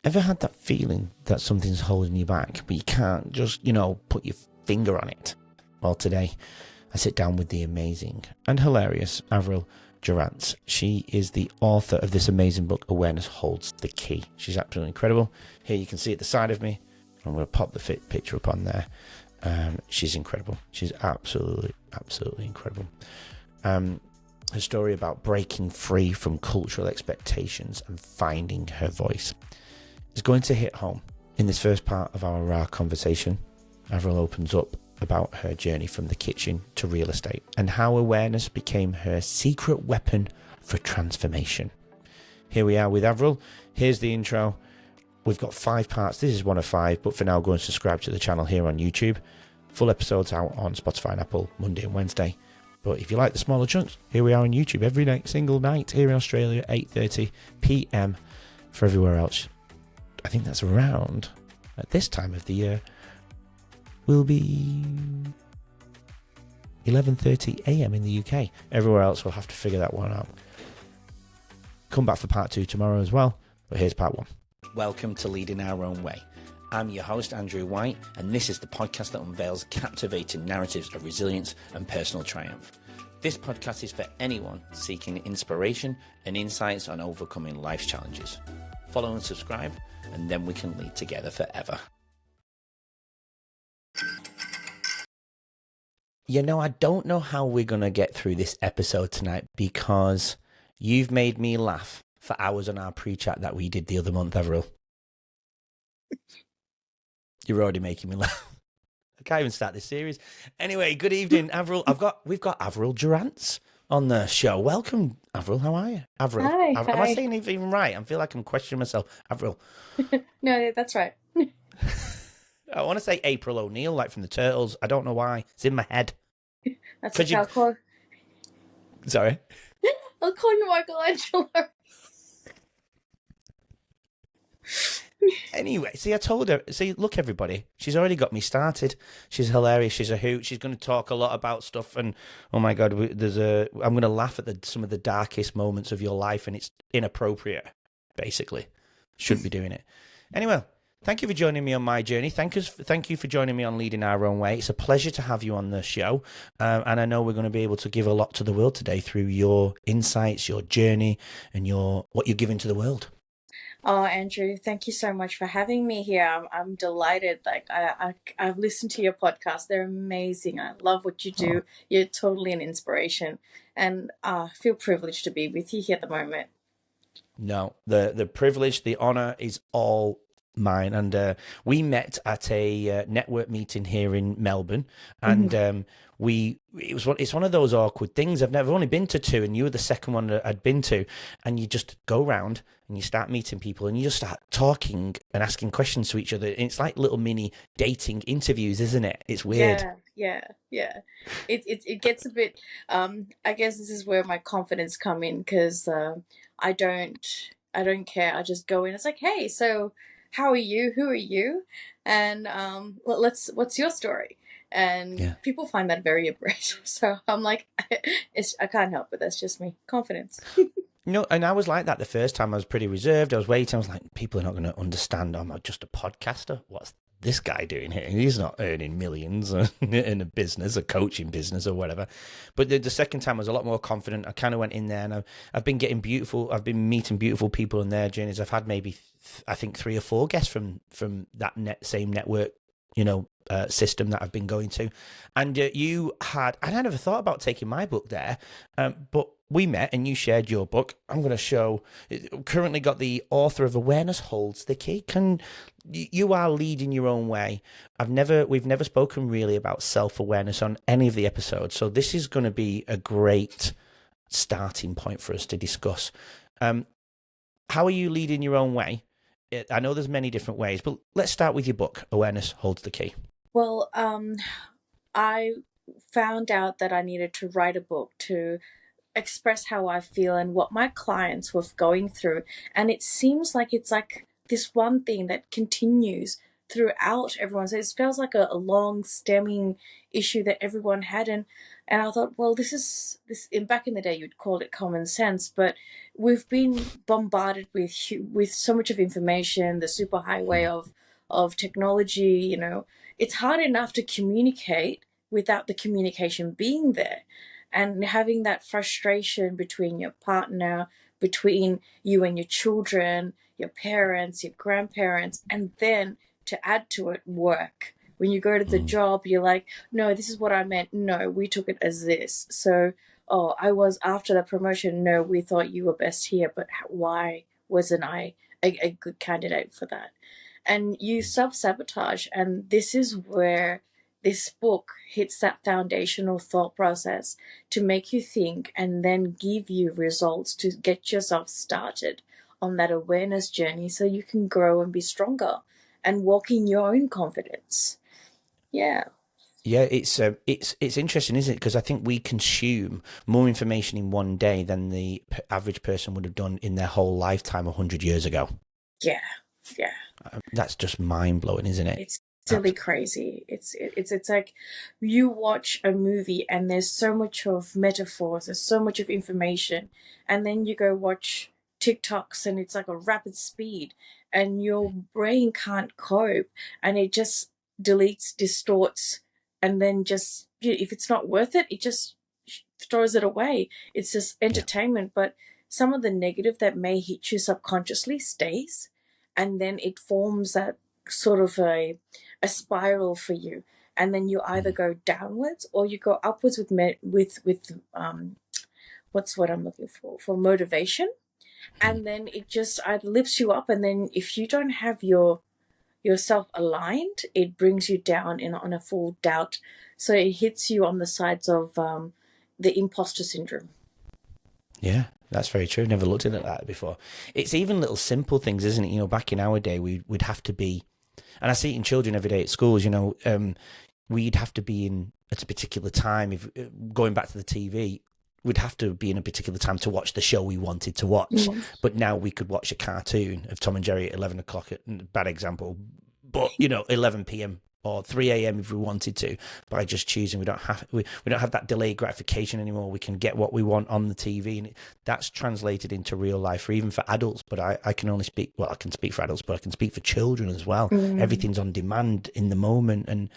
Ever had that feeling that something's holding you back, but you can't just, put your finger on it? Well, today I sit down with the amazing and hilarious Avrill Juriansz. She is the author of this amazing book, Awareness Holds the Key. She's absolutely incredible. Here you can see at the side of me. I'm going to pop the picture up on there. She's incredible. She's absolutely incredible. Her story about breaking free from cultural expectations and finding her voice is going to hit home. In this first part of our conversation, Avrill opens up about her journey from the kitchen to real estate and how awareness became her secret weapon for transformation. Here we are with Avrill. Here's the intro. We've got 5 parts. This is one of 5, but for now, go and subscribe to the channel here on YouTube. Full episodes out on Spotify and Apple Monday and Wednesday. But if you like the smaller chunks, here we are on YouTube every night, single night here in Australia, 8:30 p.m. For everywhere else, I think that's around at this time of the year, will be 11:30 a.m. in the UK. Everywhere else, we'll have to figure that one out. Come back for part 2 tomorrow as well, but here's part 1. Welcome to Leading Our Own Way. I'm your host, Andrew White, and this is the podcast that unveils captivating narratives of resilience and personal triumph. This podcast is for anyone seeking inspiration and insights on overcoming life's challenges. Follow and subscribe, and then we can lead together forever. I don't know how we're going to get through this episode tonight because you've made me laugh for hours on our pre-chat that we did the other month, Avrill. You're already making me laugh. I can't even start this series. Anyway, good evening, Avrill. We've got Avrill Juriansz on the show. Welcome, Avrill. How are you? Avrill. Hi. Am I saying it even right? I feel like I'm questioning myself. Avrill. No, that's right. I want to say April O'Neil, like from the Turtles. I don't know why. It's in my head. That's what I'll call. Sorry? I'll call you Michelangelo. Anyway, see, I told her, look, everybody, she's already got me started. She's hilarious. She's a hoot. She's going to talk a lot about stuff. And, oh, my God, I'm going to laugh at some of the darkest moments of your life. And it's inappropriate, basically. Shouldn't be doing it. Anyway, thank you for joining me on my journey. Thank you for joining me on Leading Our Own Way. It's a pleasure to have you on the show. And I know we're going to be able to give a lot to the world today through your insights, your journey, and what you're giving to the world. Oh, Andrew, thank you so much for having me here. I'm delighted. Like I've listened to your podcast. They're amazing. I love what you do. Oh. You're totally an inspiration. And I feel privileged to be with you here at the moment. No, the privilege, the honor is all mine. And we met at a network meeting here in Melbourne, and it's one of those awkward things. I've only been to 2, and you were the second one that I'd been to, and you just go around and you start meeting people and you just start talking and asking questions to each other. And it's like little mini dating interviews, isn't it? It's weird. Yeah. It gets a bit. I guess this is where my confidence come in, because I don't care. I just go in. It's like, hey, so how are you? Who are you? And what's your story? And people find that very abrasive. So I'm like, I can't help it. That's just me. Confidence. And I was like that the first time. I was pretty reserved. I was waiting. I was like, people are not going to understand. I'm just a podcaster. What's this guy doing here? He's not earning millions in a business, a coaching business or whatever. But the second time I was a lot more confident. I kind of went in there, and I've been meeting beautiful people in their journeys. I've had maybe, I think, 3 or 4 guests from that same network, system that I've been going to. And I never thought about taking my book there, but we met and you shared your book. I'm going to show, currently got the author of Awareness Holds the Key. You are leading your own way. We've never spoken really about self-awareness on any of the episodes. So this is going to be a great starting point for us to discuss. How are you leading your own way? I know there's many different ways, but let's start with your book, Awareness Holds the Key. Well, I found out that I needed to write a book to express how I feel and what my clients were going through. And it seems like it's like this one thing that continues throughout everyone. So it feels like a long stemming issue that everyone had. And I thought, well, this is this. Back in the day, you'd call it common sense, but we've been bombarded with so much of information, the superhighway of technology. It's hard enough to communicate without the communication being there, and having that frustration between your partner, between you and your children, your parents, your grandparents, and then to add to it, work. When you go to the job, you're like, no, this is what I meant. No, we took it as this. So, oh, I was after the promotion. No, we thought you were best here, but why wasn't I a good candidate for that? And you self-sabotage. And this is where this book hits that foundational thought process to make you think and then give you results to get yourself started on that awareness journey so you can grow and be stronger and walk in your own confidence. Yeah. Yeah, it's interesting, isn't it? Because I think we consume more information in one day than the average person would have done in their whole lifetime 100 years ago. Yeah. Yeah. That's just mind blowing, isn't it? It's silly crazy. It's like you watch a movie and there's so much of metaphors, there's so much of information, and then you go watch TikToks and it's like a rapid speed and your brain can't cope and it just deletes, distorts, and then just if it's not worth it, it just throws it away. It's just entertainment, but some of the negative that may hit you subconsciously stays, and then it forms that sort of a spiral for you, and then you either go downwards or you go upwards with what's what I'm looking for motivation, and then it just either lifts you up, and then if you don't have yourself aligned, it brings you down on a full doubt. So it hits you on the sides of the imposter syndrome. Yeah, that's very true. Never looked at it like that before. It's even little simple things, isn't it? Back in our day, we'd have to be, and I see it in children every day at schools, we'd have to be in at a particular time. If going back to the TV, we'd have to be in a particular time to watch the show we wanted to watch. But now we could watch a cartoon of Tom and Jerry at 11 o'clock, bad example, but 11 p.m. or 3 a.m. if we wanted to, by just choosing. We don't have that delayed gratification anymore. We can get what we want on the TV, and that's translated into real life, or even for adults. But I can only speak, well, I can speak for adults, but I can speak for children as well. Everything's on demand in the moment, and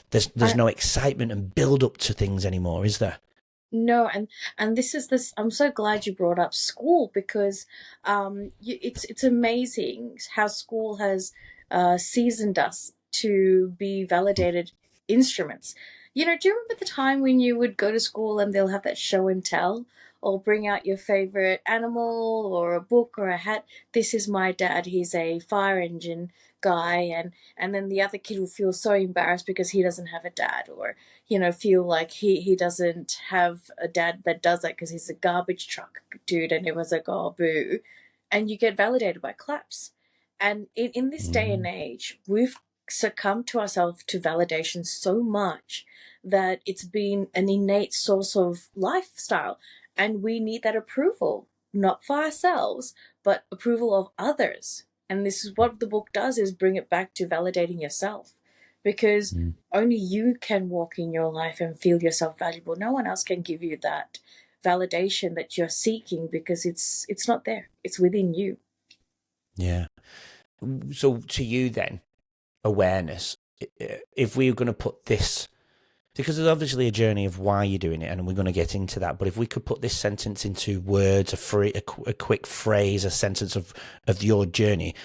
there's no excitement and build up to things anymore, is there? No, and this. I'm so glad you brought up school, because it's amazing how school has seasoned us to be validated instruments. Do you remember the time when you would go to school and they'll have that show and tell, or bring out your favorite animal or a book or a hat? This is my dad. He's a fire engine guy, and then the other kid will feel so embarrassed because he doesn't have a dad, or feel like he doesn't have a dad that does that because he's a garbage truck dude, and it was like, oh, boo. And you get validated by claps. And in this day and age, we've succumbed to ourselves to validation so much that it's been an innate source of lifestyle, and we need that approval, not for ourselves, but approval of others. And this is what the book does, is bring it back to validating yourself, because only you can walk in your life and feel yourself valuable. No one else can give you that validation that you're seeking, because it's not there. It's within you. Yeah. So to you then, awareness, if we were going to put this, because there's obviously a journey of why you're doing it, and we're going to get into that, but if we could put this sentence into words, a quick phrase, a sentence of your journey,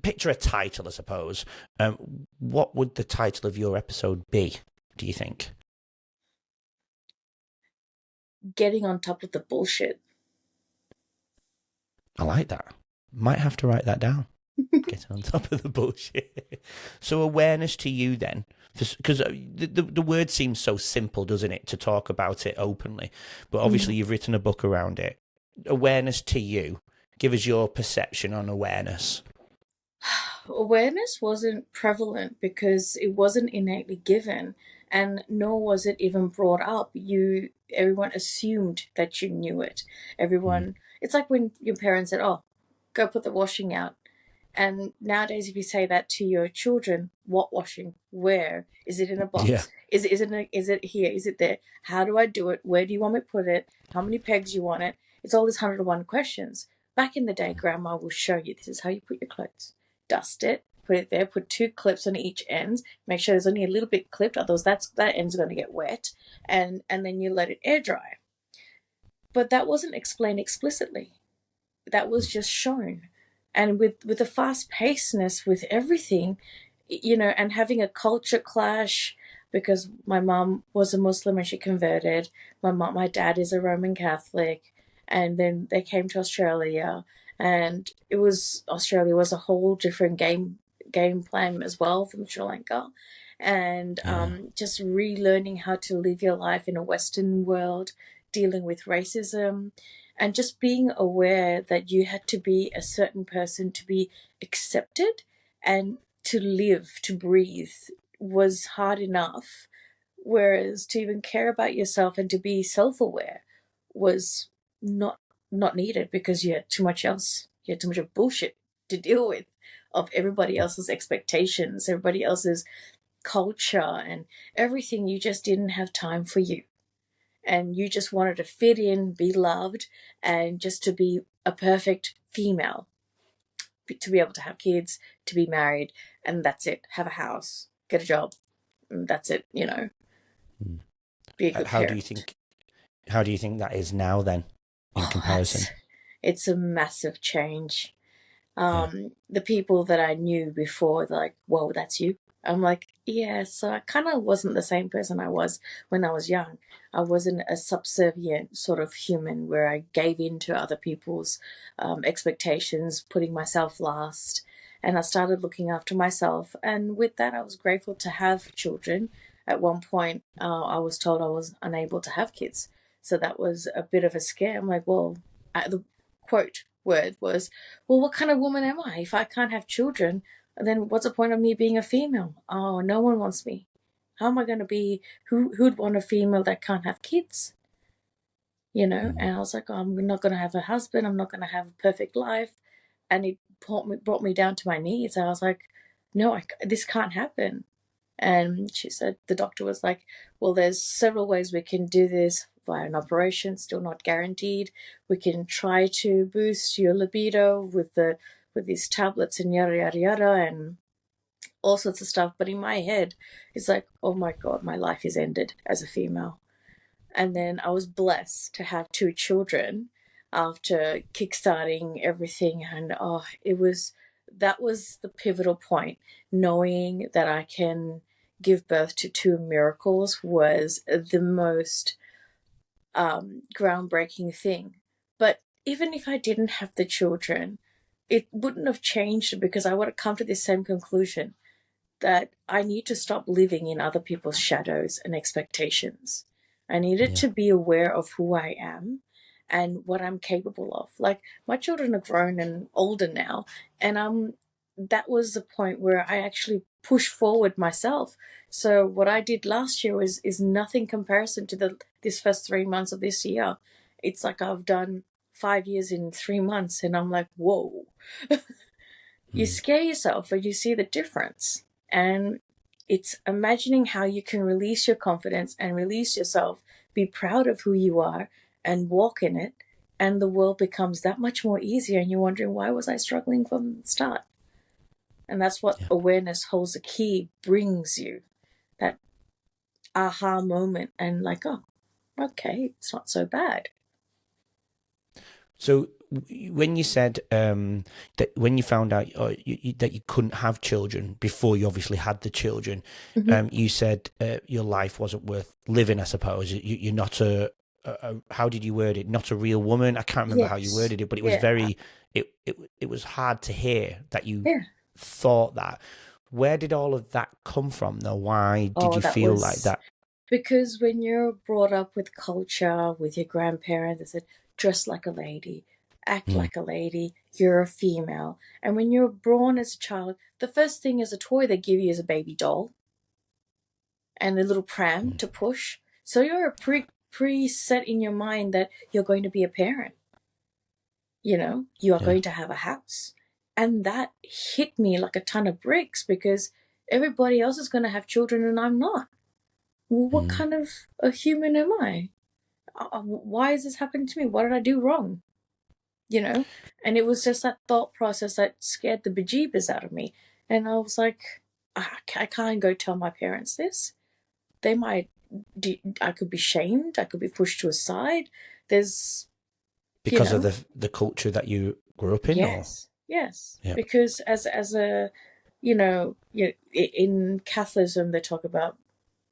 picture a title, I suppose. What would the title of your episode be, do you think? Getting on top of the bullshit. I like that. Might have to write that down. Get on top of the bullshit. So awareness to you then, because the word seems so simple, doesn't it, to talk about it openly, but obviously you've written a book around it. Awareness to you, give us your perception on awareness. Awareness wasn't prevalent because it wasn't innately given, and nor was it even brought up. Everyone assumed that you knew it. Everyone, it's like when your parents said, oh, go put the washing out. And nowadays, if you say that to your children, what washing? Where? Is it in a Yeah. box? Is it here? Is it there? How do I do it? Where do you want me to put it? How many pegs you want it? It's all these 101 questions. Back in the day, Grandma will show you, this is how you put your clothes. Dust it, put it there, put 2 clips on each end, make sure there's only a little bit clipped, otherwise that end's going to get wet, and then you let it air dry. But that wasn't explained explicitly. That was just shown. And with the fast pacedness with everything, and having a culture clash, because my mom was a Muslim and she converted. My dad is a Roman Catholic, and then they came to Australia, and Australia was a whole different game plan as well from Sri Lanka, and just relearning how to live your life in a Western world, dealing with racism, and just being aware that you had to be a certain person to be accepted, and to live, to breathe was hard enough. Whereas to even care about yourself and to be self-aware was not needed, because you had too much else. You had too much of bullshit to deal with, of everybody else's expectations, everybody else's culture, and everything. You just didn't have time for you. And you just wanted to fit in, be loved, and just to be a perfect female, to be able to have kids, to be married, and that's it. Have a house, get a job, and that's it. Be a good How do parent. you think? How do you think that is now then, in comparison? It's a massive change. The people that I knew before, they're like, "Whoa, that's you." I'm like, yeah. So I kind of wasn't the same person I was when I was young. I wasn't a subservient sort of human where I gave in to other people's expectations, putting myself last. And I started looking after myself. And with that, I was grateful to have children. At one point, I was told I was unable to have kids. So that was a bit of a scare. I'm like, well, the quote word was, well, what kind of woman am I? If I can't have children, then what's the point of me being a female? Oh, no one wants me. How am I going to be? Who'd want a female that can't have kids? And I was like, oh, I'm not going to have a husband. I'm not going to have a perfect life. And it brought me down to my knees. I was like, no, this can't happen. And she said, the doctor was like, well, there's several ways we can do this via an operation, still not guaranteed. We can try to boost your libido with these tablets and yada, yada, yada, and all sorts of stuff. But in my head, it's like, oh my God, my life is ended as a female. And then I was blessed to have 2 children after kickstarting everything. And that was the pivotal point. Knowing that I can give birth to 2 miracles was the most groundbreaking thing. But even if I didn't have the children, it wouldn't have changed, because I would have come to the same conclusion, that I need to stop living in other people's shadows and expectations. I needed to be aware of who I am and what I'm capable of. Like, my children are grown and older now, and that was the point where I actually pushed forward myself. So what I did last year is nothing comparison to this first 3 months of this year. It's like I've done 5 years in 3 months, and I'm like, whoa. You scare yourself, but you see the difference. And it's imagining how you can release your confidence and release yourself, be proud of who you are, and walk in it. And the world becomes that much more easier. And you're wondering, why was I struggling from the start? And that's what awareness holds the key, brings you that aha moment, and like, oh, okay, it's not so bad. So when you said that when you found out that you couldn't have children before you obviously had the children, you said your life wasn't worth living, I suppose. You're not how did you word it? Not a real woman. I can't remember how you worded it, but it was very, it was hard to hear that you thought that. Where did all of that come from though? Why did you feel like that? Because when you're brought up with culture, with your grandparents, they said, dress like a lady, act like a lady, you're a female. And when you're born as a child, the first thing as a toy they give you is a baby doll and a little pram to push. So you're pre-set in your mind that you're going to be a parent. You are going to have a house. And that hit me like a ton of bricks, because everybody else is going to have children and I'm not. Well, what kind of a human am I? Why is this happening to me? What did I do wrong? You know? And it was just that thought process that scared the bejeebers out of me. And I was like, I can't go tell my parents this. They might, I could be shamed. I could be pushed to a side. There's, because of the culture that you grew up in. Yes, or? yes. Yeah. Because as a, in Catholicism they talk about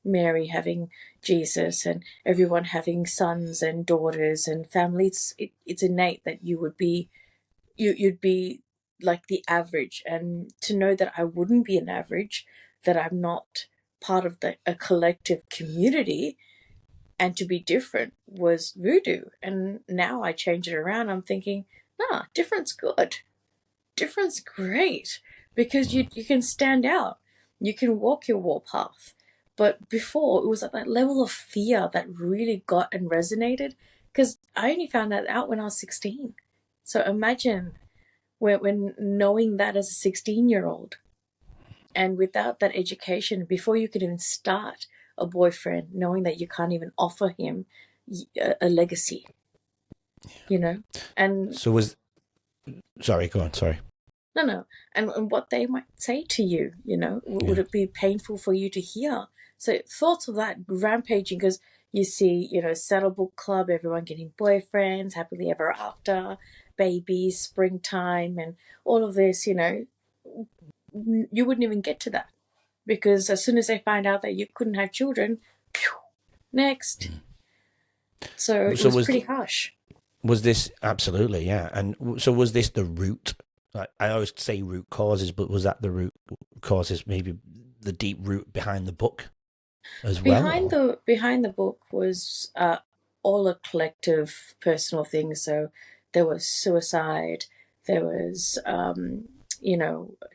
Mary having Jesus and everyone having sons and daughters and families. It's innate that you'd be like the average, and to know that I wouldn't be an average, that I'm not part of a collective community, and to be different was voodoo. And now I change it around. I'm thinking, nah, different's good. Different's great, because you can stand out. You can walk your warpath. But before, it was at that level of fear that really got and resonated, because I only found that out when I was 16. So imagine when knowing that as a 16-year-old, and without that education, before you could even start a boyfriend, knowing that you can't even offer him a legacy, And So sorry, go on, sorry. No. And what they might say to you, would it be painful for you to hear? So thoughts of that rampaging, because you see, Saddle Book Club, everyone getting boyfriends, happily ever after, babies, springtime, and all of this, you wouldn't even get to that, because as soon as they find out that you couldn't have children, next. So it was pretty harsh. Was this, absolutely, yeah. And so was this the root? I always say root causes, but was that the root causes, maybe the deep root behind the book as well? Behind the book was all a collective personal thing. So there was suicide, there was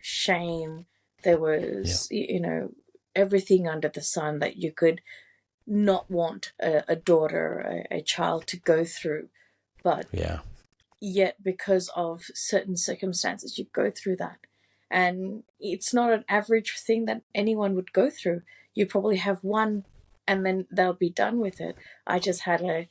shame, there was everything under the sun that you could not want a daughter, a child to go through. But yet, because of certain circumstances, you go through that. And it's not an average thing that anyone would go through. You probably have one and then they'll be done with it. I just had a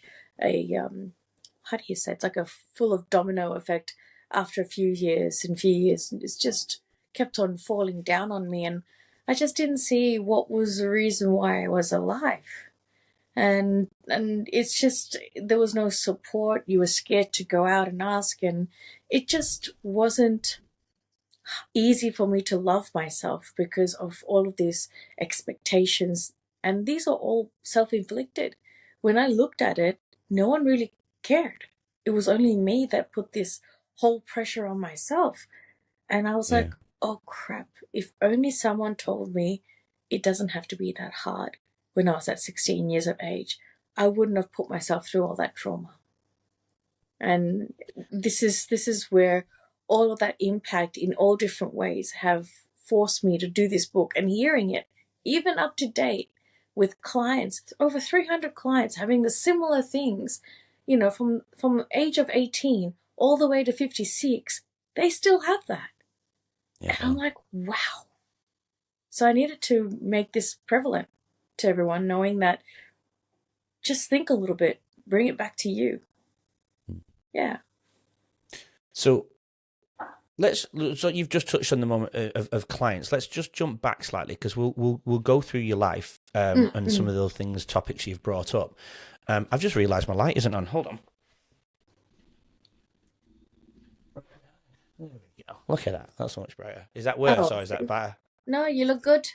how do you say, it's like a full of domino effect after a few years, and it's just kept on falling down on me, and I just didn't see what was the reason why I was alive. And it's just, there was no support. You were scared to go out and ask, and it just wasn't easy for me to love myself because of all of these expectations, and these are all self-inflicted. When I looked at it, no one really cared. It was only me that put this whole pressure on myself. And I was like, oh crap, if only someone told me it doesn't have to be that hard when I was at 16 years of age, I wouldn't have put myself through all that trauma. And this is where all of that impact in all different ways have forced me to do this book. And hearing it, even up to date, with clients, over 300 clients having the similar things, from age of 18 all the way to 56, they still have that. Yeah. And I'm like, wow. So I needed to make this prevalent to everyone, knowing that just think a little bit, bring it back to you. Yeah. So you've just touched on the moment of clients. Let's just jump back slightly, because we'll go through your life and some of the topics you've brought up. I've just realised my light isn't on. Hold on. There we go. Look at that. That's so much brighter. Is that worse or is that better? No, you look good.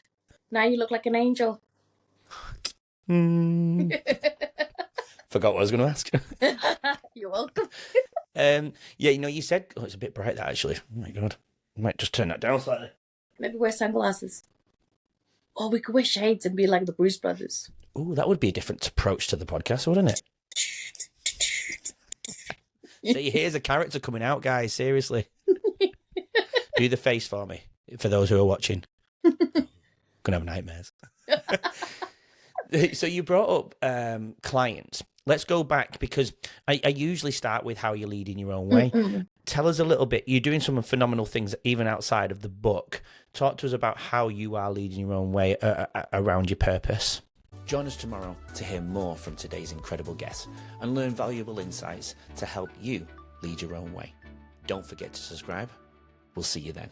Now you look like an angel. Forgot what I was going to ask. You're welcome. You said, it's a bit bright, that, actually. Oh my God. I might just turn that down slightly. Maybe wear sunglasses. Or we could wear shades and be like the Bruce Brothers. Oh, that would be a different approach to the podcast, wouldn't it? See, here's a character coming out, guys. Seriously. Do the face for me, for those who are watching. Gonna have nightmares. So you brought up clients. let's go back, because I usually start with how you lead in your own way. Mm-mm. Tell us a little bit. You're doing some phenomenal things even outside of the book. Talk to us about how you are leading your own way around your purpose. Join us tomorrow to hear more from today's incredible guests and learn valuable insights to help you lead your own way. Don't forget to subscribe. We'll see you then.